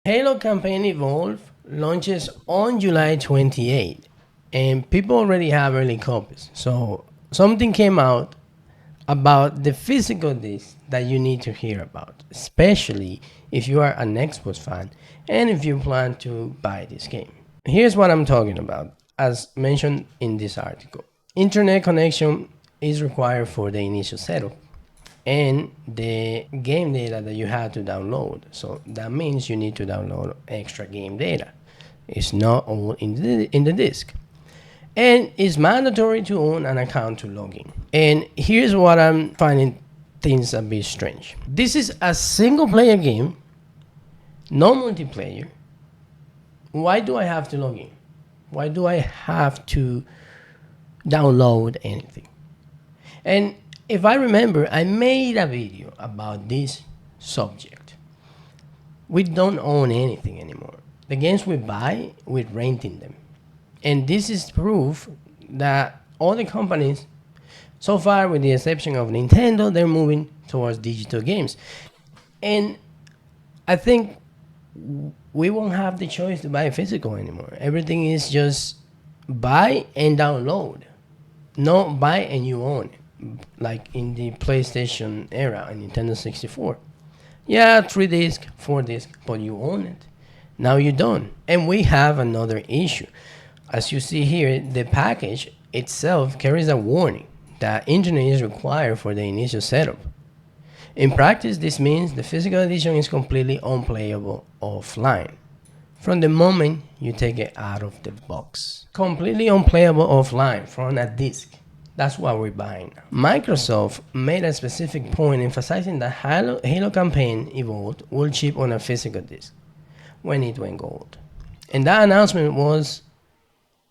Halo Campaign Evolve launches on July 28th, and people already have early copies. So something came out about the physical disc that you need to hear about, especially if you are an Xbox fan and if you plan to buy this game. Here's what I'm talking about, as mentioned in this article. Internet connection is required for the initial setup and the game data that you have to download. So that means you need to download extra game data. It's not all in the disk. And it's mandatory to own an account to log in. And here's what I'm finding things a bit strange. This is a single player game, no multiplayer. Why do I have to log in? Why do I have to download anything? And if I remember, I made a video about this subject. We don't own anything anymore. The games we buy, we're renting them. And this is proof that all the companies, so far with the exception of Nintendo, they're moving towards digital games. And I think we won't have the choice to buy physical anymore. Everything is just buy and download. No, buy and you own it. Like in the PlayStation era and Nintendo 64. Yeah, 3 disc, 4 disc, but you own it. Now you don't. And we have another issue. As you see here, the package itself carries a warning that internet is required for the initial setup. In practice, this means the physical edition is completely unplayable offline from the moment you take it out of the box. Completely unplayable offline from a disc. That's what we're buying. Microsoft made a specific point emphasizing that Halo Campaign Evolved will ship on a physical disc when it went gold. And that announcement was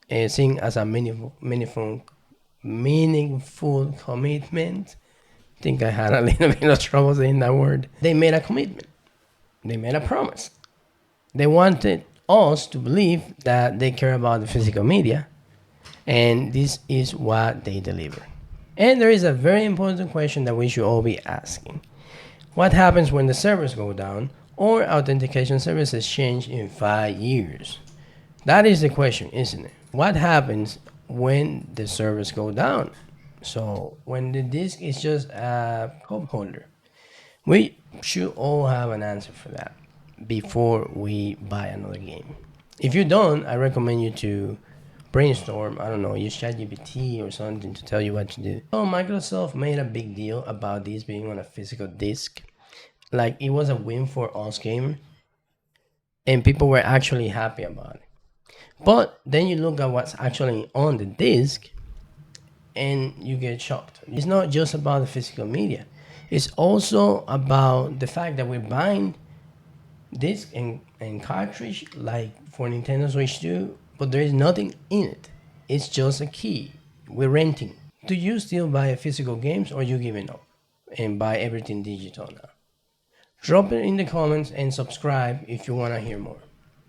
seen as a meaningful commitment. I think I had a little bit of trouble saying that word. They made a commitment. They made a promise. They wanted us to believe that they care about the physical media, and this is what they deliver. And there is a very important question that we should all be asking. What happens when the servers go down or authentication services change in 5 years? That is the question, isn't it? What happens when the servers go down? So when the disk is just a cup holder, we should all have an answer for that before we buy another game. If you don't, I recommend you to brainstorm, I don't know, use ChatGPT or something to tell you what to do. So Microsoft made a big deal about this being on a physical disc. Like it was a win for us gamers, and people were actually happy about it. But then you look at what's actually on the disc and you get shocked. It's not just about the physical media. It's also about the fact that we're buying disc and cartridge like for Nintendo Switch 2, but there is nothing in it. It's just a key. We're renting. Do you still buy physical games or you giving up and buy everything digital now? Drop it in the comments and subscribe if you want to hear more.